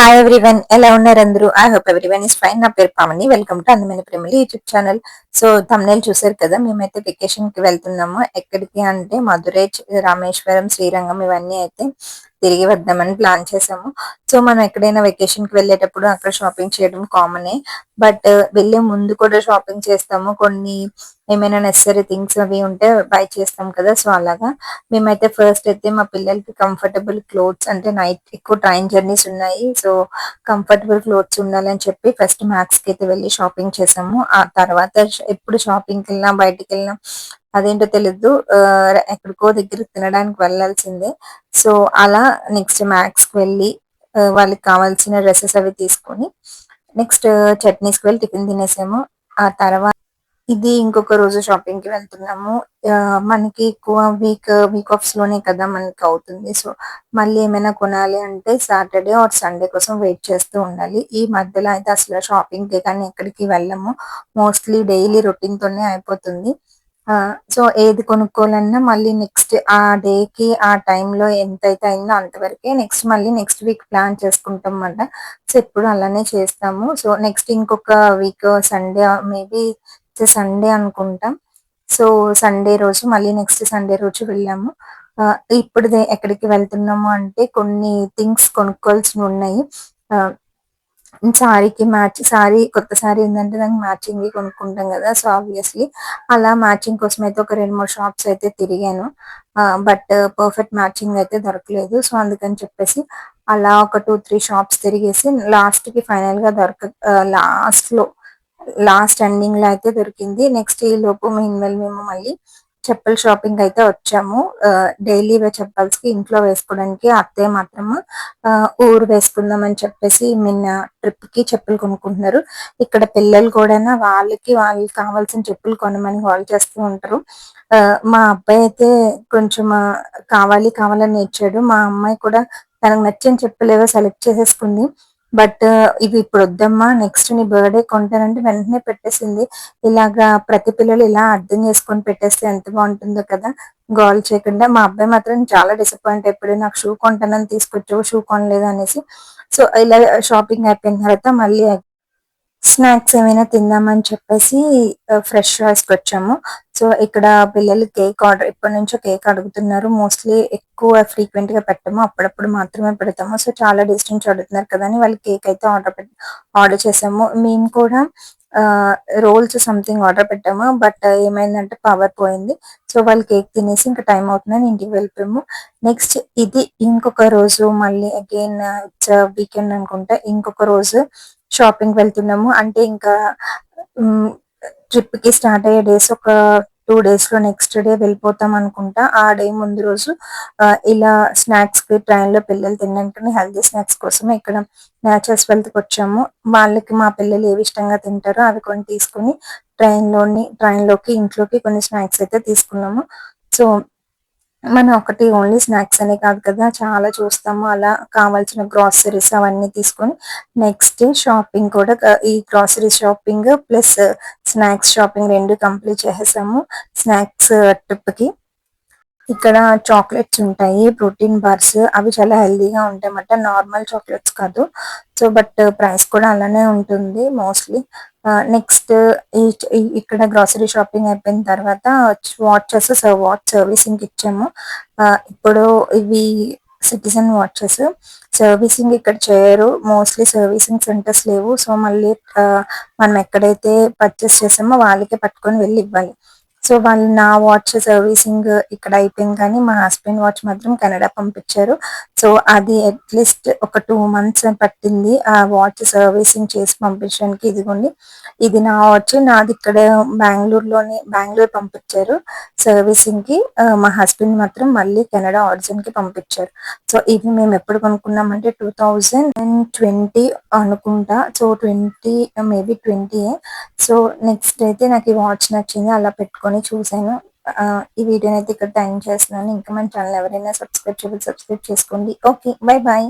Hi everyone, ఎలా ఉన్నారు అందరూ? I hope everyone is fine. నా పేరు పావని. వెల్కమ్ టు అందమైన ప్రేమలు యూట్యూబ్ ఛానల్. సో thumbnail చూసారు కదా, మేమైతే వెకేషన్ కి వెళ్తున్నాము. ఎక్కడికి అంటే మధురై, రామేశ్వరం, శ్రీరంగం ఇవన్నీ అయితే తిరిగి వద్దామని ప్లాన్ చేసాము. సో మనం ఎక్కడైనా వెకేషన్ కి వెళ్ళేటప్పుడు అక్కడ షాపింగ్ చేయడం కామనే. బట్ వెళ్ళే ముందు కూడా షాపింగ్ చేస్తాము. కొన్ని ఏమైనా నెసరీ థింగ్స్ అవి ఉంటే బై చేస్తాం కదా. సో అలాగా మేమైతే ఫస్ట్ అయితే మా పిల్లలకి కంఫర్టబుల్ క్లోత్స్, అంటే నైట్ ఎక్కువ ట్రైన్ జర్నీస్ ఉన్నాయి, సో కంఫర్టబుల్ క్లోత్స్ ఉండాలని చెప్పి ఫస్ట్ మ్యాక్స్ కి అయితే వెళ్ళి షాపింగ్ చేసాము. ఆ తర్వాత ఎప్పుడు షాపింగ్ కి వెళ్ళినా బయటికి వెళ్ళినా అదేంటో తెలీదు, ఎక్కడికో దగ్గర తినడానికి వెళ్ళాల్సిందే. సో అలా నెక్స్ట్ మ్యాక్స్ కి వెళ్ళి వాళ్ళకి కావాల్సిన డ్రెస్సెస్ అవి తీసుకొని నెక్స్ట్ చట్నీస్ కి వెళ్ళి టిఫిన్ తినేసాము. ఆ తర్వాత ఇది ఇంకొక రోజు షాపింగ్ కి వెళ్తున్నాము. మనకి ఎక్కువ వీక్ ఆఫ్స్ లోనే కదా మనకి అవుతుంది. సో మళ్ళీ ఏమైనా కొనాలి అంటే సాటర్డే ఆర్ సండే కోసం వెయిట్ చేస్తూ ఉండాలి. ఈ మధ్యలో అయితే అసలు షాపింగ్ కి కానీ ఎక్కడికి వెళ్ళము. మోస్ట్లీ డైలీ రొటీన్ తోనే అయిపోతుంది. సో ఏది కొనుక్కోవాలన్నా మళ్ళీ నెక్స్ట్ ఆ డేకి ఆ టైంలో ఎంతైతే అయిందో అంతవరకే, నెక్స్ట్ మళ్ళీ నెక్స్ట్ వీక్ ప్లాన్ చేసుకుంటాం అన్నమాట. సో ఎప్పుడు అలానే చేస్తాము. సో నెక్స్ట్ ఇంకొక వీక్ సండే, మేబీ సండే అనుకుంటాం. సో సండే రోజు మళ్ళీ నెక్స్ట్ సండే రోజు వెళ్ళాము. ఇప్పుడు ఎక్కడికి వెళ్తున్నాము అంటే కొన్ని థింగ్స్ కొనుక్కోవాల్సినవి ఉన్నాయి. ఆ, సారీకి మ్యాచ్, సారీ కొత్త సారీ ఏంటంటే దానికి మ్యాచింగ్ కొనుక్కుంటాం కదా. సో ఆబ్వియస్లీ అలా మ్యాచింగ్ కోసం అయితే ఒక 2-3 షాప్స్ అయితే తిరిగాను. బట్ పర్ఫెక్ట్ మ్యాచింగ్ అయితే దొరకలేదు. సో అందుకని చెప్పేసి అలా ఒక 2-3 షాప్స్ తిరిగేసి లాస్ట్ కి ఫైనల్ గా లాస్ట్ లో లాస్ట్ ఎండింగ్ లో అయితే దొరికింది. నెక్స్ట్ ఈ లోపు మేము మళ్ళీ చెప్పుల షాపింగ్ అయితే వచ్చాము. డైలీ చెప్పల్స్ కి ఇంట్లో వేసుకోవడానికి అత్తయ్య మాత్రము ఊరు వేసుకుందాం అని చెప్పేసి నిన్న ట్రిప్ కి చెప్పులు కొనుక్కుంటున్నారు. ఇక్కడ పిల్లలు కూడా వాళ్ళకి కావాల్సిన చెప్పులు కొనమని కాల్ చేస్తూ ఉంటారు. మా అబ్బాయి అయితే కొంచెం కావాలి కావాలని నేర్చాడు. మా అమ్మాయి కూడా తనకు నచ్చిన చెప్పులు ఏవో సెలెక్ట్ చేసేసుకుంది. బట్ ఇవి ఇప్పుడు వద్దమ్మా, నెక్స్ట్ నీ బర్త్డే కొంటానంటే వెంటనే పెట్టేసింది. ఇలాగా ప్రతి పిల్లలు ఇలా అర్థం చేసుకొని పెట్టేస్తే ఎంత బాగుంటుందో కదా. గోల్ చేయకుండా. మా అబ్బాయి మాత్రం చాలా డిసప్పాయింట్ అయిపోయాడు. నాకు షూ కొంటానని తీసుకొచ్చావు, షూ కొనలేదు అనేసి. సో ఇలా షాపింగ్ అయిపోయిన తర్వాత మళ్ళీ స్నాక్స్ ఏమైనా తిందామని చెప్పేసి ఫ్రెష్ రైస్ కి వచ్చాము. సో ఇక్కడ పిల్లలు కేక్ ఆర్డర్, ఇప్పటి నుంచో కేక్ అడుగుతున్నారు. మోస్ట్లీ ఎక్కువ ఫ్రీక్వెంట్ గా పెట్టము, అప్పుడప్పుడు మాత్రమే పెడతాము. సో చాలా డేస్ నుంచి అడుగుతున్నారు కదా అని వాళ్ళు కేక్ అయితే ఆర్డర్ చేసాము. మేము కూడా రోల్స్ సంథింగ్ ఆర్డర్ పెట్టాము. బట్ ఏమైందంటే పవర్ పోయింది. సో వాళ్ళు కేక్ తినేసి ఇంకా టైం అవుతుందని ఇంటికి వెళ్ళిపోయాము. నెక్స్ట్ ఇది ఇంకొక రోజు మళ్ళీ అగైన్ ఇట్స్ వీకెండ్ అనుకుంటా, ఇంకొక రోజు షాపింగ్ వెళ్తున్నాము. అంటే ఇంకా ట్రిప్ కి స్టార్ట్ అయ్యే డేస్ ఒక 2 days లో నెక్స్ట్ డే వెళ్ళిపోతాం అనుకుంటా. ఆ డే ముందు రోజు ఇలా స్నాక్స్ కి ట్రైన్ లో పిల్లలు తినడానికి హెల్తీ స్నాక్స్ కోసం ఇక్కడ నేచర్స్ వెల్త్ కి వచ్చాము. వాళ్ళకి మా పిల్లలు ఏవి ఇష్టంగా తింటారో అవి కొన్ని తీసుకుని ట్రైన్ లోకి ఇంట్లోకి కొన్ని స్నాక్స్ అయితే తీసుకున్నాము. సో మనం ఒకటి ఓన్లీ స్నాక్స్ అనే కాదు కదా, చాలా చూస్తాము. అలా కావాల్సిన గ్రాసరీస్ అవన్నీ తీసుకొని నెక్స్ట్ షాపింగ్ కూడా, ఈ grocery shopping plus snacks shopping రెండు కంప్లీట్ చేసేసాము స్నాక్స్ ట్రిప్ కి. ఇక్కడ చాక్లెట్స్ ఉంటాయి, ప్రోటీన్ బార్స్, అవి చాలా హెల్దీగా ఉంటాయి అన్నమాట. నార్మల్ చాక్లెట్స్ కాదు. సో బట్ ప్రైస్ కూడా అలానే ఉంటుంది మోస్ట్లీ. నెక్స్ట్ ఇక్కడ గ్రాసరీ షాపింగ్ అయిపోయిన తర్వాత వాచ్ సర్వీసింగ్ ఇచ్చాము. ఇప్పుడు ఇవి సిటిజన్ వాచెస్ సర్వీసింగ్ ఇక్కడ చేయరు. మోస్ట్లీ సర్వీసింగ్ సెంటర్స్ లేవు. సో మళ్ళీ మనం ఎక్కడైతే పర్చేస్ చేసామో వాళ్ళకే పట్టుకొని వెళ్ళి ఇవ్వాలి. సో వాళ్ళు నా వాచ్ సర్వీసింగ్ ఇక్కడ అయిపోయింది, కానీ మా హస్బెండ్ వాచ్ మాత్రం కెనడా పంపించారు. సో అది అట్లీస్ట్ ఒక 2 months పట్టింది ఆ వాచ్ సర్వీసింగ్ చేసి పంపించడానికి. ఇదిగోండి, ఇది నా వాచ్. నాది ఇక్కడ బెంగళూరు పంపించారు సర్వీసింగ్ కి. మా హస్బెండ్ మాత్రం మళ్ళీ కెనడా ఆరిజిన్ కి పంపించారు. సో ఇది మేము ఎప్పుడు కొనుక్కున్నామంటే 2020 అనుకుంటా. So 20, maybe 20. సో నెక్స్ట్ అయితే నాకు ఈ వాచ్ నచ్చింది, అలా పెట్టుకొని చూసాను. ఈ వీడియోని అయితే ఇక్కడ టైం చేస్తున్నాను. ఇంకా మన ఛానల్ ఎవరైనా సబ్స్క్రైబ్ చేసుకోండి. Okay, bye bye.